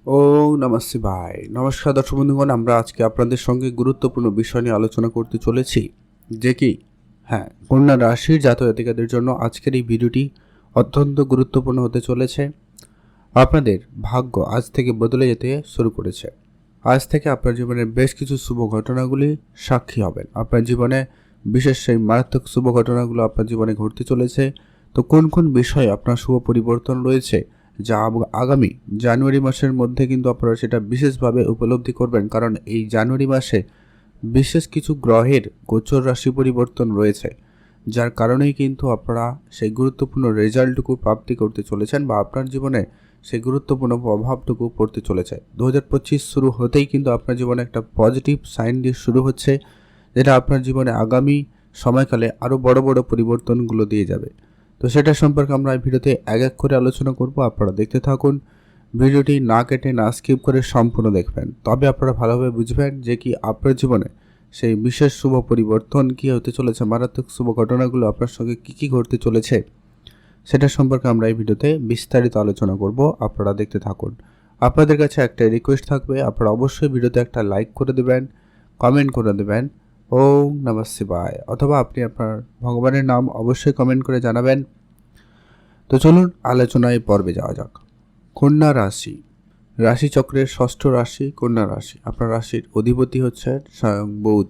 নমঃ শিবায়। নমস্কার দর্শক বন্ধুগণ, আমরা আজকে আপনাদের সঙ্গে গুরুত্বপূর্ণ বিষয় নিয়ে আলোচনা করতে চলেছি, যে কি কন্যা রাশির জাতক জাতিকাদের জন্য আজকের এই ভিডিওটি অত্যন্ত গুরুত্বপূর্ণ হতে চলেছে। আপনাদের ভাগ্য আজ থেকে বদলে যেতে শুরু করেছে। আজ থেকে আপনার জীবনের বেশ কিছু শুভ ঘটনাগুলি সাক্ষী হবেন। আপনার জীবনে বিশেষ সেই মারাত্মক শুভ ঘটনাগুলো আপনার জীবনে ঘটতে চলেছে। তো কোন কোন বিষয়ে আপনার শুভ পরিবর্তন রয়েছে, যা আগামী জানুয়ারি মাসের মধ্যে কিন্তু আপনারা সেটা বিশেষভাবে উপলব্ধি করবেন, কারণ এই জানুয়ারি মাসে বিশেষ কিছু গ্রহের গোচর রাশি পরিবর্তন রয়েছে, যার কারণেই কিন্তু আপনারা সেই গুরুত্বপূর্ণ রেজাল্টটুকু প্রাপ্তি করতে চলেছেন বা আপনার জীবনে সেই গুরুত্বপূর্ণ প্রভাবটুকু পড়তে চলেছে। 2025 শুরু হতেই কিন্তু আপনার জীবনে একটা পজিটিভ সাইন দিয়ে শুরু হচ্ছে, যেটা আপনার জীবনে আগামী সময়কালে আরও বড় বড় পরিবর্তনগুলো দিয়ে যাবে। তো সেটা সম্পর্কে আমরা এই ভিডিওতে এক এক করে আলোচনা করব। আপনারা দেখতে থাকুন, ভিডিওটি না কেটে না স্কিপ করে সম্পূর্ণ দেখবেন, তবে আপনারা ভালোভাবে বুঝবেন যে কি আপনার জীবনে সেই বিশেষ শুভ পরিবর্তন কী হতে চলেছে, মারাত্মক শুভ ঘটনাগুলো আপনার সঙ্গে কী কী ঘটতে চলেছে, সেটা সম্পর্কে আমরা এই ভিডিওতে বিস্তারিত আলোচনা করব। আপনারা দেখতে থাকুন। আপনাদের কাছে একটা রিকোয়েস্ট থাকবে, আপনারা অবশ্যই ভিডিওতে একটা লাইক করে দেবেন, কমেন্ট করে দেবেন ওম নমঃ শিবায়, অথবা আপনি আপনার ভগবানের নাম অবশ্যই কমেন্ট করে জানাবেন। তো চলুন আলোচনায় পর্বে যাওয়া যাক। কন্যা রাশি, রাশিচক্রের ষষ্ঠ রাশি কন্যা রাশি। আপনার রাশির অধিপতি হচ্ছে স্বয়ং বুধ।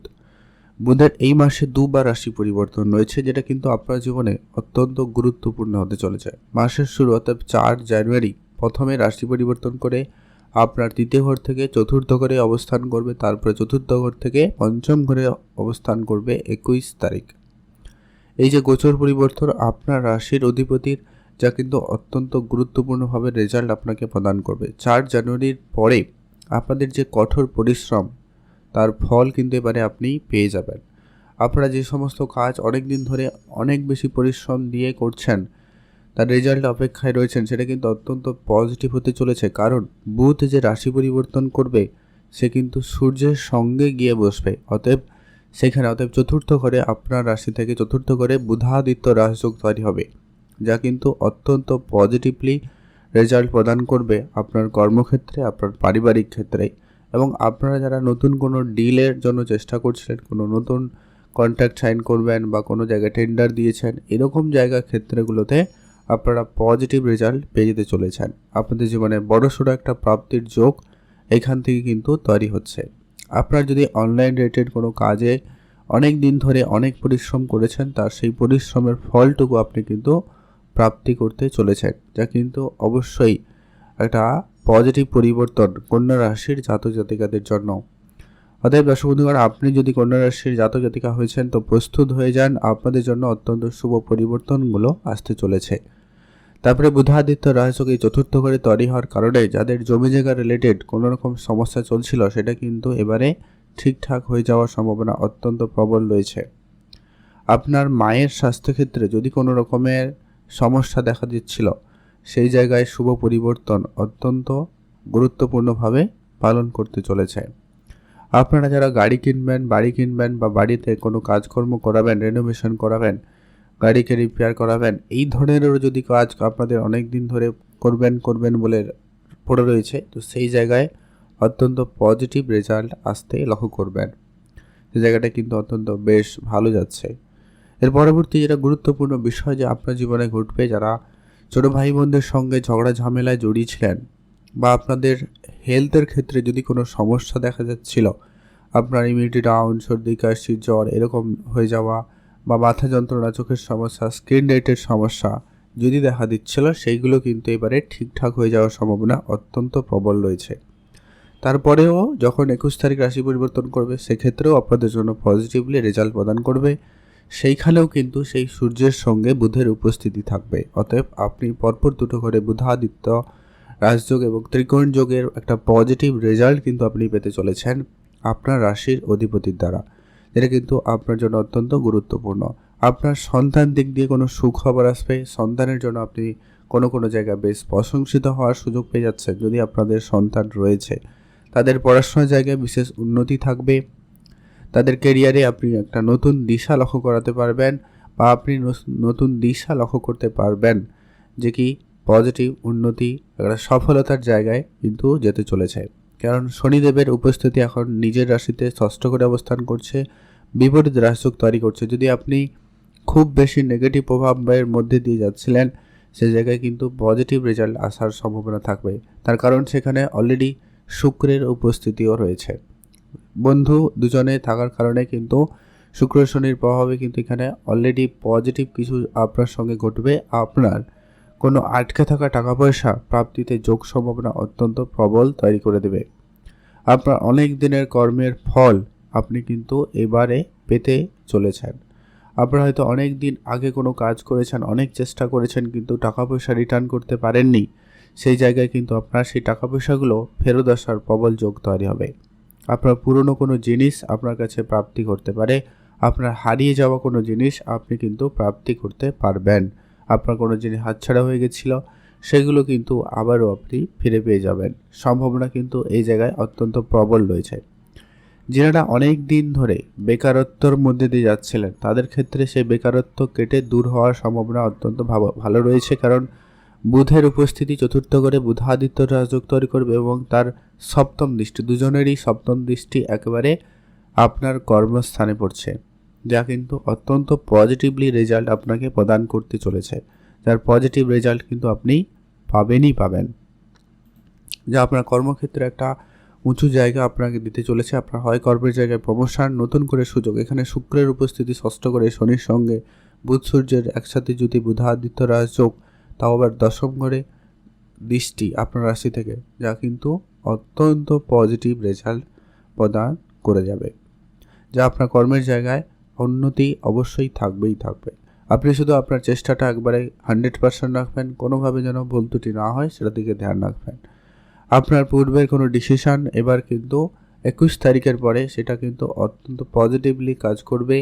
বুধের এই মাসে দুবার রাশি পরিবর্তন রয়েছে, যেটা কিন্তু আপনার জীবনে অত্যন্ত গুরুত্বপূর্ণ হতে চলেছে। মাসের শুরু অর্থাৎ 4 জানুয়ারি প্রথমে রাশি পরিবর্তন করে আপনার তৃতীয় ঘর থেকে চতুর্থ ঘরে অবস্থান করবে, তারপরে চতুর্থ ঘর থেকে পঞ্চম ঘরে অবস্থান করবে 21 তারিখ। এই যে গোচর পরিবর্তন আপনার রাশির অধিপতির, যা কিন্তু অত্যন্ত গুরুত্বপূর্ণভাবে রেজাল্ট আপনাকে প্রদান করবে। 4 জানুয়ারির পরে আপনাদের যে কঠোর পরিশ্রম, তার ফল কিন্তু এবারে আপনি পেয়ে যাবেন। আপনারা যে সমস্ত কাজ অনেক দিন ধরে অনেক বেশি পরিশ্রম দিয়ে করছেন, তার রেজাল্ট অপেক্ষায় রয়েছেন, সেটা কিন্তু অত্যন্ত পজিটিভ হতে চলেছে। কারণ বুধ যে রাশি পরিবর্তন করবে, সে কিন্তু সূর্যের সঙ্গে গিয়ে বসবে, অতএব চতুর্থ ঘরে আপনার রাশি থেকে চতুর্থ ঘরে বুধাদিত্য রাজযোগ তৈরি হবে, যা কিন্তু অত্যন্ত পজিটিভলি রেজাল্ট প্রদান করবে আপনার কর্মক্ষেত্রে, আপনার পারিবারিক ক্ষেত্রে। এবং আপনারা যারা নতুন কোনো ডিলের জন্য চেষ্টা করছিলেন, কোনো নতুন কন্ট্রাক্ট সাইন করবেন বা কোনো জায়গায় টেন্ডার দিয়েছেন, এরকম জায়গা ক্ষেত্রগুলোতে আপনারা পজিটিভ রেজাল্ট পেয়ে যেতে চলেছেন। আপনাদের জীবনে বড়সড় একটা প্রাপ্তির যোগ এখান থেকে কিন্তু তৈরি হচ্ছে। আপনার যদি অনলাইন রিলেটেড কোনো কাজে অনেক দিন ধরে অনেক পরিশ্রম করেছেন, তার সেই পরিশ্রমের ফলটুকু আপনি কিন্তু প্রাপ্তি করতে চলেছেন, যা কিন্তু অবশ্যই একটা পজিটিভ পরিবর্তন কন্যা রাশির জাতক জাতিকাদের জন্য। অতএব দর্শক বন্ধুগণ, আপনি যদি কন্যা রাশির জাতক জাতিকা হয়েছেন, তো প্রস্তুত হয়ে যান, আপনাদের জন্য অত্যন্ত শুভ পরিবর্তনগুলো আসতে চলেছে। তারপরে বুধাদিত্য রাজযোগ এই চতুর্থ ঘরে তৈরি হওয়ার কারণে যাদের জমি জায়গা রিলেটেড কোনো রকম সমস্যা চলছিল, সেটা কিন্তু এবারে ঠিকঠাক হয়ে যাওয়ার সম্ভাবনা অত্যন্ত প্রবল রয়েছে। আপনার মায়ের স্বাস্থ্যক্ষেত্রে যদি কোনো রকমের সমস্যা দেখা দিচ্ছিল, সেই জায়গায় শুভ পরিবর্তন অত্যন্ত গুরুত্বপূর্ণভাবে পালন করতে চলেছে। আপনারা যারা গাড়ি কিনবেন, বাড়ি কিনবেন বা বাড়িতে কোনো কাজকর্ম করাবেন, রেনোভেশন করাবেন, গাড়িকে রিপেয়ার করাবেন, এই ধরনেরও যদি কাজ আপনাদের অনেক দিন ধরে করবেন বলে পড়ে রয়েছে, তো সেই জায়গায় অত্যন্ত পজিটিভ রেজাল্ট আসতে লক্ষ্য করবেন। সেই জায়গাটা কিন্তু অত্যন্ত বেশ ভালো যাচ্ছে। এর পরবর্তী যেটা গুরুত্বপূর্ণ বিষয় যে আপনার জীবনে ঘটবে, যারা ছোটো ভাই বোনদের সঙ্গে ঝগড়া ঝামেলায় জড়িয়েছিলেন বা আপনাদের হেলথের ক্ষেত্রে যদি কোনো সমস্যা দেখা যাচ্ছিল, আপনার ইমিউনিটি ডাউন, সর্দি কাশি জ্বর এরকম হয়ে যাওয়া বা মাথা যন্ত্রণা, চোখের সমস্যা, স্কিন রেটের সমস্যা যদি দেখা দিচ্ছিল, সেইগুলো কিন্তু এবারে ঠিকঠাক হয়ে যাওয়ার সম্ভাবনা অত্যন্ত প্রবল রয়েছে। তারপরেও যখন 21 তারিখ রাশি পরিবর্তন করবে, সেক্ষেত্রেও আপনাদের জন্য পজিটিভলি রেজাল্ট প্রদান করবে। সেইখানেও কিন্তু সেই সূর্যের সঙ্গে বুধের উপস্থিতি থাকবে। অতএব আপনি পরপর দুটো ঘরে বুধাদিত্য রাজযোগ এবং ত্রিকোণ যোগের একটা পজিটিভ রেজাল্ট কিন্তু আপনি পেতে চলেছেন আপনার রাশির অধিপতির দ্বারা, যেটা কিন্তু আপনার জন্য অত্যন্ত গুরুত্বপূর্ণ। আপনার সন্তান দিক দিয়ে কোনো সুখবর আসবে, সন্তানের জন্য আপনি কোনো জায়গায় বেশ প্রশংসিত হওয়ার সুযোগ পেয়ে যাচ্ছেন। যদি আপনাদের সন্তান রয়েছে, তাদের পড়াশোনার জায়গায় বিশেষ উন্নতি থাকবে, তাদের ক্যারিয়ারে আপনি একটা নতুন দিশা লক্ষ্য করাতে পারবেন বা আপনি নতুন দিশা লক্ষ্য করতে পারবেন, যে কি পজিটিভ উন্নতি, একটা সফলতার জায়গায় কিন্তু যেতে চলেছে। কারণ শনিদেবের উপস্থিতি এখন নিজের রাশিতে ষষ্ঠ ঘরে অবস্থান করছে, বিপরীত রাশিযোগ তৈরি করছে। যদি আপনি খুব বেশি নেগেটিভ প্রভাবের মধ্যে দিয়ে যাচ্ছিলেন, সে জায়গায় কিন্তু পজিটিভ রেজাল্ট আসার সম্ভাবনা থাকবে। তার কারণ সেখানে অলরেডি শুক্রের উপস্থিতিও রয়েছে। বন্ধু দুজনে থাকার কারণে কিন্তু শুক্র শনির প্রভাবে কিন্তু এখানে অলরেডি পজিটিভ কিছু আপনার সঙ্গে ঘটবে। আপনার কোনো আটকে থাকা টাকা পয়সা প্রাপ্তিতে যোগ সম্ভাবনা অত্যন্ত প্রবল তৈরি করে দেবে। আপনার অনেক দিনের কর্মের ফল আপনি কিন্তু এবারে পেতে চলেছেন। আপনারা হয়তো অনেক দিন আগে কোনো কাজ করেছেন, অনেক চেষ্টা করেছেন, কিন্তু টাকা পয়সা রিটার্ন করতে পারেননি। সেই জায়গায় কিন্তু আপনার সেই টাকা পয়সাগুলো ফেরত আসার প্রবল যোগ তৈরি হবে। আপনার পুরনো কোনো জিনিস আপনার কাছে প্রাপ্তি করতে পারে। আপনার হারিয়ে যাওয়া কোনো জিনিস আপনি কিন্তু প্রাপ্তি করতে পারবেন। আপনার কোনো জিনিস হাতছাড়া হয়ে গেছিলো, সেগুলো কিন্তু আবারও আপনি ফিরে পেয়ে যাবেন। সম্ভাবনা কিন্তু এই জায়গায় অত্যন্ত প্রবল রয়েছে। যারা অনেক দিন ধরে বেকারত্বর মধ্যে দিয়ে যাচ্ছিলেন, তাদের ক্ষেত্রে সেই বেকারত্ব কেটে দূর হওয়ার সম্ভাবনা অত্যন্ত ভালো রয়েছে। কারণ বুধের উপস্থিতি চতুর্থ ঘরে, বুধাদিত্য রাজযোগ তৈরি করবে এবং তার সপ্তম দৃষ্টি, দুজনেরই সপ্তম দৃষ্টি একেবারে আপনার কর্মস্থানে পড়ছে, যা কিন্তু অত্যন্ত পজিটিভলি রেজাল্ট আপনাকে প্রদান করতে চলেছে। যার পজিটিভ রেজাল্ট কিন্তু আপনি পাবেন, যা আপনার কর্মক্ষেত্রে একটা উঁচু জায়গা আপনাকে দিতে চলেছে। আপনার হয় কর্মের জায়গায় প্রমোশন, নতুন করে সুযোগ। এখানে শুক্রের উপস্থিতি ষষ্ঠ ঘরে, শনির সঙ্গে বুধ সূর্যের একসাথে যদি বুধাদিত্য রাজযোগ, তাও আবার দশম ঘরে দৃষ্টি আপনার রাশি থেকে, যা কিন্তু অত্যন্ত পজিটিভ রেজাল্ট প্রদান করে যাবে। যা আপনার কর্মের জায়গায় উন্নতি অবশ্যই থাকবে। আপনি শুধু আপনার চেষ্টাটা একবারে 100% রাখবেন, কোনোভাবে যেন ভুল ত্রুটি না হয় সেটা দিকে ধ্যান রাখবেন। আপনার পূর্বের কোনো ডিসিশন এবার কিন্তু 21 তারিখের পরে সেটা কিন্তু অত্যন্ত পজিটিভলি কাজ করবে।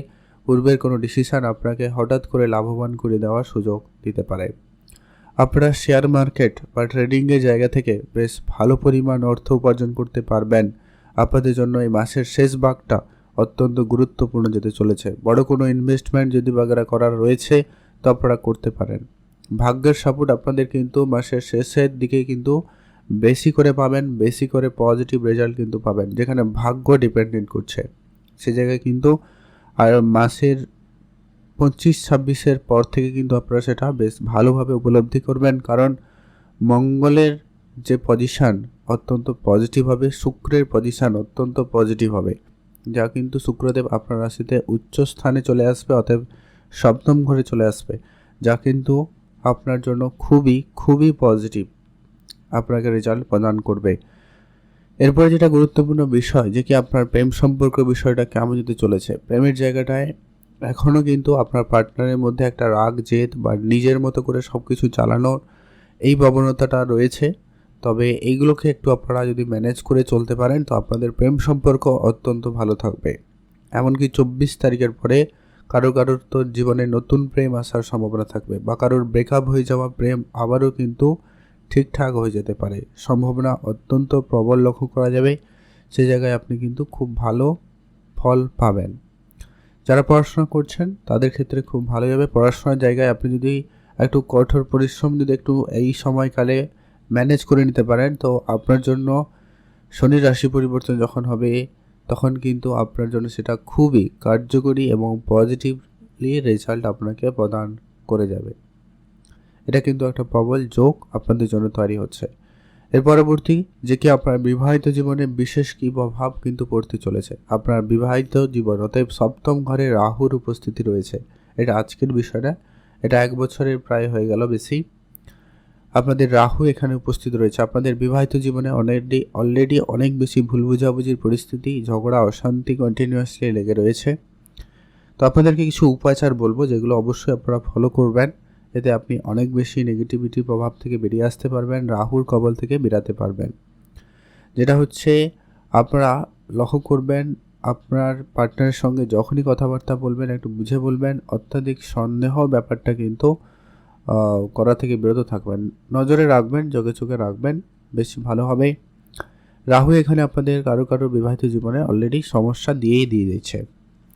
পূর্বের কোনো ডিসিশন আপনাকে হঠাৎ করে লাভবান করে দেওয়ার সুযোগ দিতে পারে। আপনারা শেয়ার মার্কেট বা ট্রেডিংয়ের জায়গা থেকে বেশ ভালো পরিমাণ অর্থ উপার্জন করতে পারবেন। আপনাদের জন্য এই মাসের শেষ ভাগটা অত্যন্ত গুরুত্বপূর্ণ যেতে চলেছে। বড় কোনো ইনভেস্টমেন্ট যদি বাগেরা করার রয়েছে তো আপনারা করতে পারেন। ভাগ্যের সাপোর্ট আপনাদের কিন্তু মাসের শেষের দিকে কিন্তু বেশি করে পাবেন, বেশি করে পজিটিভ রেজাল্ট কিন্তু পাবেন। যেখানে ভাগ্য ডিপেন্ডেন্ট করছে সে জায়গায় কিন্তু আর মাসের 25-26-এর পর থেকে কিন্তু আপনারা সেটা বেশ ভালোভাবে উপলব্ধি করবেন। কারণ মঙ্গলের যে পজিশান অত্যন্ত পজিটিভ হবে, শুক্রের পজিশান অত্যন্ত পজিটিভ হবে, যা কিন্তু শুক্রদেব আপনার রাশিতে উচ্চ স্থানে চলে আসবে, অতএব সপ্তম ঘরে চলে আসবে, যা কিন্তু আপনার জন্য খুবই পজিটিভ আপনাকে রেজাল্ট প্রদান করবে। এরপরে যেটা গুরুত্বপূর্ণ বিষয়, যে কি আপনার প্রেম সম্পর্ক বিষয়টা কেমন যেতে চলেছে। প্রেমের জায়গাটায় এখনও কিন্তু আপনার পার্টনারের মধ্যে একটা রাগ, জেদ বা নিজের মতো করে সব কিছু চালানোর এই প্রবণতাটা রয়েছে। তবে এইগুলোকে একটু আপনারা যদি ম্যানেজ করে চলতে পারেন তো আপনাদের প্রেম সম্পর্ক অত্যন্ত ভালো থাকবে। এমনকি 24 তারিখের পরে কারোর তো জীবনে নতুন প্রেম আসার সম্ভাবনা থাকবে, বা কারোর ব্রেকআপ হয়ে যাওয়া প্রেম আবারও কিন্তু ঠিকঠাক হয়ে যেতে পারে। সম্ভাবনা অত্যন্ত প্রবল লক্ষ্য করা যাবে। সে জায়গায় আপনি কিন্তু খুব ভালো ফল পাবেন। যারা পড়াশোনা করছেন তাদের ক্ষেত্রে খুব ভালো যাবে। পড়াশোনার জায়গায় আপনি যদি একটু কঠোর পরিশ্রম যদি একটু এই সময়কালে ম্যানেজ করে নিতে পারেন তো আপনার জন্য শনির রাশি পরিবর্তন যখন হবে তখন কিন্তু আপনার জন্য সেটা খুবই কার্যকরী এবং পজিটিভলি রেজাল্ট আপনাকে প্রদান করে যাবে। এটা কিন্তু একটা প্রবল যোগ আপনাদের জন্য তৈরি হচ্ছে। এর পরবর্তী যে কি আপনার বিবাহিত জীবনে বিশেষ কি প্রভাব কিন্তু পড়তে চলেছে। আপনার বিবাহিত জীবন, অতএব সপ্তম ঘরে রাহুর উপস্থিতি রয়েছে। এটা আজকের বিষয় না, এটা 1 বছরের প্রায় হয়ে গেল বেশি। আপনাদের রাহু এখানে উপস্থিত রয়েছে। আপনাদের বিবাহিত জীবনে অলরেডি অনেক বেশি ভুল বোঝাবুঝির পরিস্থিতি, ঝগড়া, অশান্তি কন্টিনিউয়াসলি লেগে রয়েছে। তো আপনাদেরকে কিছু উপাচার বলবো যেগুলো অবশ্যই আপনারা ফলো করবেন। এতে আপনি অনেক বেশি নেগেটিভিটি প্রভাব থেকে বেরিয়ে আসতে পারবেন, রাহুর কবল থেকে বেরাতে পারবেন। যেটা হচ্ছে আপনারা লক্ষ্য করবেন আপনার পার্টনারের সঙ্গে যখনই কথাবার্তা বলবেন একটু বুঝে বলবেন। অত্যাধিক সন্দেহ ব্যাপারটা কিন্তু করা থেকে বিরত থাকবেন, নজরে রাখবেন, চোখে রাখবেন, বেশি ভালো হবে। রাহু এখানে আপনাদের কারো বিবাহিত জীবনে অলরেডি সমস্যা দিয়ে দিয়েছে,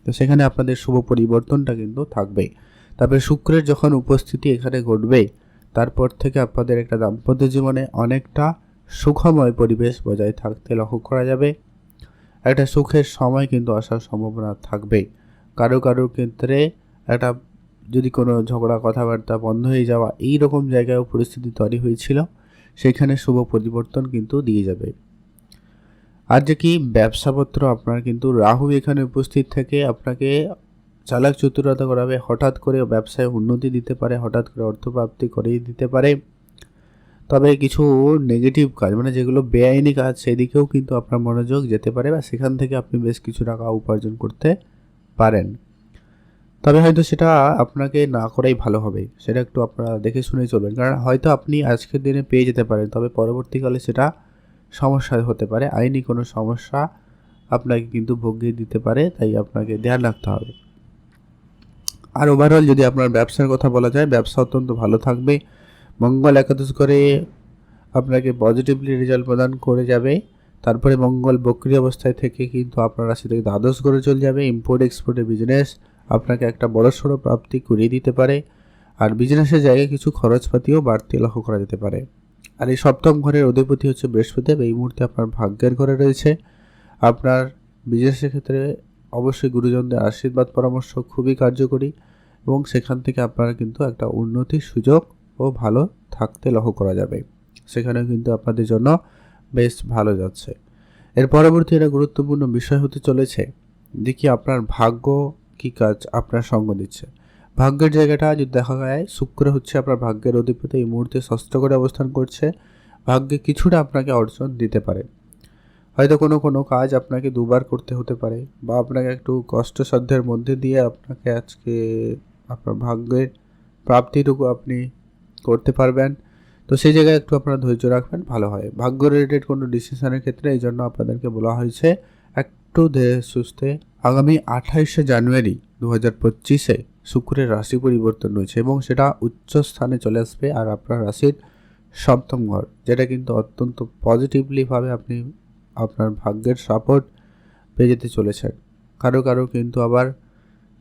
তো সেখানে আপনাদের শুভ পরিবর্তনটা কিন্তু থাকবে। তারপরে শুক্রের যখন উপস্থিতি এখানে ঘটবে তারপর থেকে আপনাদের একটা দাম্পত্য জীবনে অনেকটা সুখময় পরিবেশ বজায় থাকতে লক্ষ্য করা যাবে। একটা সুখের সময় কিন্তু আসার সম্ভাবনা থাকবেই। কারো ক্ষেত্রে একটা যদি কোনো ঝগড়া কথাবার্তা বন্ধ হয়ে যাওয়া এই রকম জায়গায়ও পরিস্থিতি তৈরি হয়েছিল, সেখানে শুভ পরিবর্তন কিন্তু দিয়ে যাবে। আর যে কি ব্যবসাপত্র আপনার কিন্তু রাহু এখানে উপস্থিত থেকে আপনাকে চালাক চতুরতা করাবে, হঠাৎ করে ব্যবসায় উন্নতি দিতে পারে, হঠাৎ করে অর্থপ্রাপ্তি করিয়ে দিতে পারে। তবে কিছু নেগেটিভ কাজ মানে যেগুলো বেআইনি কাজ সেদিকেও কিন্তু আপনার মনোযোগ যেতে পারে বা সেখান থেকে আপনি বেশ কিছু টাকা উপার্জন করতে পারেন। তবে হয়তো সেটা আপনাকে না করাই ভালো হবে, সেটা একটু আপনারা দেখে শুনে চলবেন। কারণ হয়তো আপনি আজকের দিনে পেয়ে যেতে পারেন, তবে পরবর্তীকালে সেটা সমস্যা হতে পারে, আইনি কোনো সমস্যা আপনাকে কিন্তু ভোগিয়ে দিতে পারে, তাই আপনাকে ধ্যান রাখতে হবে। আর ওভারঅল যদি আপনার ব্যবসার কথা বলা যায়, ব্যবসা অত্যন্ত ভালো থাকবে। মঙ্গল একাদশ করে আপনাকে পজিটিভলি রেজাল্ট প্রদান করে যাবে। তারপরে মঙ্গল বক্রী অবস্থায় থেকে কিন্তু আপনার রাশি থেকে দ্বাদশ ঘরে চলে যাবে। ইম্পোর্ট এক্সপোর্টের বিজনেস আপনাকে একটা বড়সড় প্রাপ্তি করিয়ে দিতে পারে। আর বিজনেসের জায়গায় কিছু খরচপাতিও বাড়তি লক্ষ্য করা যেতে পারে। আর এই সপ্তম ঘরের অধিপতি হচ্ছে বৃহস্পতিদেব, এই মুহূর্তে আপনার ভাগ্যের ঘরে রয়েছে। আপনার বিজনেসের ক্ষেত্রে অবশ্যই গুরুজনদের আশীর্বাদ পরামর্শ খুবই কার্যকরী এবং সেখান থেকে আপনারা কিন্তু একটা উন্নতির সুযোগ ও ভালো থাকতে লক্ষ্য করা যাবে। সেখানেও কিন্তু আপনাদের জন্য বেশ ভালো যাচ্ছে। এর পরবর্তী একটা গুরুত্বপূর্ণ বিষয় হতে চলেছে দেখি আপনার ভাগ্য কি কাজ আপনার সঙ্গ দিচ্ছে। ভাগ্যের জায়গাটা যদি দেখা যায়, শুক্র হচ্ছে আপনার ভাগ্যের অধিপতি, এই মুহূর্তে ষষ্ঠ করে অবস্থান করছে। ভাগ্যে কিছুটা আপনাকে অর্জন দিতে পারে। হয়তো কোনো কাজ আপনাকে দুবার করতে হতে পারে বা আপনাকে একটু কষ্টসাধ্যের মধ্যে দিয়ে আপনাকে আজকে আপনার ভাগ্যের প্রাপ্তিটুকু আপনি করতে পারবেন। তো সেই জায়গায় একটু আপনারা ধৈর্য রাখবেন, ভালো হয়। ভাগ্য রিলেটেড কোনো ডিসিশনের ক্ষেত্রে এই জন্য আপনাদেরকে বলা হয়েছে একটু ধীরে সুস্থে। আগামী 28শে জানুয়ারি 2025-এ শুক্রের রাশি পরিবর্তন রয়েছে এবং সেটা উচ্চ স্থানে চলে আসবে আর আপনার রাশির সপ্তম ঘর, যেটা কিন্তু অত্যন্ত পজিটিভলিভাবে আপনি আপনার ভাগ্যের সাপোর্ট পেয়ে যেতে চলেছেন। কারো কিন্তু আবার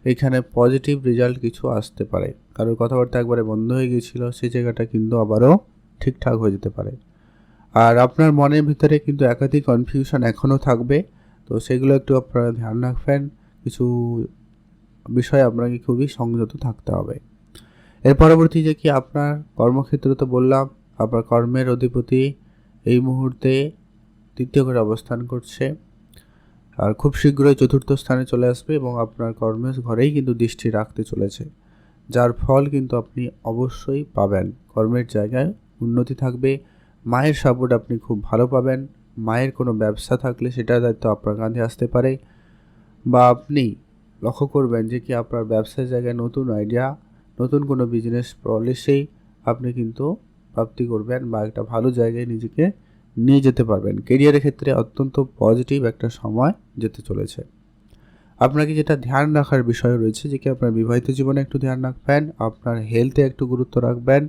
এখানে পজিটিভ রেজাল্ট কিছু আসতে পারে। কারোর কথাবার্তা একবারে বন্ধ হয়ে গিয়েছিল, সেই জায়গাটা কিন্তু আবারও ঠিকঠাক হয়ে যেতে পারে। আর আপনার মনের ভিতরে কিন্তু একাধিক কনফিউশন এখনও থাকবে, তো সেগুলো একটু আপনারা ধ্যান রাখবেন। কিছু বিষয়ে আপনাকে খুবই সংযত থাকতে হবে। এর পরবর্তী যে কি আপনার কর্মক্ষেত্র তো বললাম, আপনার কর্মের অধিপতি এই মুহূর্তে তৃতীয় ঘরে অবস্থান করছে আর খুব শীঘ্রই চতুর্থ স্থানে চলে আসবে এবং আপনার কর্মের ঘরেই কিন্তু দৃষ্টি রাখতে চলেছে, যার ফল কিন্তু আপনি অবশ্যই পাবেন। কর্মের জায়গায় উন্নতি থাকবে। মায়ের সাপোর্ট আপনি খুব ভালো পাবেন। মায়ের কোনো ব্যবসা থাকলে সেটার দায়িত্ব আপনার কাঁধে আসতে পারে, বা আপনি লক্ষ্য করবেন যে কি আপনার ব্যবসার জায়গায় নতুন আইডিয়া, নতুন কোনো বিজনেস পলিসি আপনি কিন্তু প্রাপ্তি করবেন বা একটা ভালো জায়গায় নিজেকে নিয়ে যেতে পারবেন। কেরিয়ারের ক্ষেত্রে অত্যন্ত পজিটিভ একটা সময় যেতে চলেছে। আপনাকে যেটা ধ্যান রাখার বিষয় রয়েছে যে কি আপনার বিবাহিত জীবনে একটু ধ্যান রাখবেন, আপনার হেলথে একটু গুরুত্ব রাখবেন।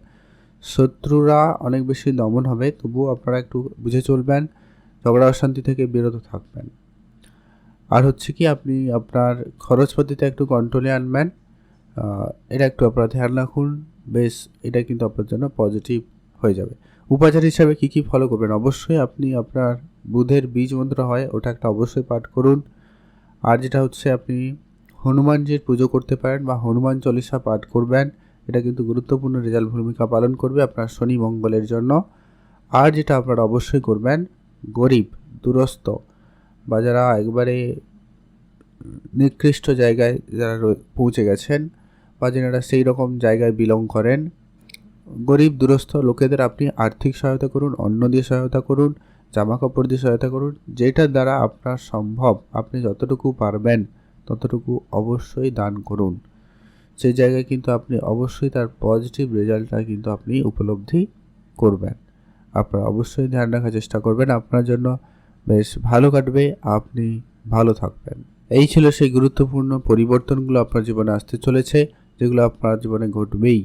শত্রুরা অনেক বেশি দমন হবে, তবুও আপনারা একটু বুঝে চলবেন, ঝগড়া অশান্তি থেকে বিরত থাকবেন। আর হচ্ছে কি আপনি আপনার খরচপাতিতে একটু কন্ট্রোলে আনবেন, এটা একটু আপনারা ধ্যান রাখুন। বেশ, এটা কিন্তু আপনার জন্য পজিটিভ হয়ে যাবে। উপাচার হিসাবে কি ফলো করবেন, অবশ্যই আপনি আপনার বুধের বীজ মন্ত্র হয় ওটা একটা অবশ্যই পাঠ করুন। আর যেটা হচ্ছে আপনি হনুমানজির পুজো করতে পারেন বা হনুমান চল্লিশা পাঠ করবেন, এটা কিন্তু গুরুত্বপূর্ণ রেজাল্ট ভূমিকা পালন করবে আপনার শনি মঙ্গলের জন্য। আর যেটা আপনারা অবশ্যই করবেন, গরিব দুরস্থ বা যারা একবারে নিকৃষ্ট জায়গায় যারা পৌঁছে গেছেন বা যারা সেই রকম জায়গায় বিলং করেন, গরিব দুরস্থ লোকেদের আপনি আর্থিক সহায়তা করুন, অন্ন দিয়ে সহায়তা করুন, জামা কাপড় দিয়ে সহায়তা করুন, যেটার দ্বারা আপনার সম্ভব আপনি যতটুকু পারবেন ততটুকু অবশ্যই দান করুন। সেই জায়গায় কিন্তু আপনি অবশ্যই তার পজিটিভ রেজাল্টটা কিন্তু আপনি উপলব্ধি করবেন। আপনারা অবশ্যই ধ্যান রাখার চেষ্টা করবেন, আপনার জন্য বেশ ভালো কাটবে, আপনি ভালো থাকবেন। এই ছিল সেই গুরুত্বপূর্ণ পরিবর্তনগুলো আপনার জীবনে আসতে চলেছে, যেগুলো আপনার জীবনে ঘটবেই।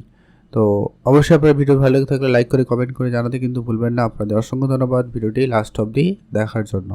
তো অবশ্যই আপনার ভিডিও ভালো লেগে থাকলে লাইক করে কমেন্ট করে জানাতে কিন্তু ভুলবেন না। আপনাদের অসংখ্য ধন্যবাদ ভিডিওটি লাস্ট অবধি দেখার জন্য।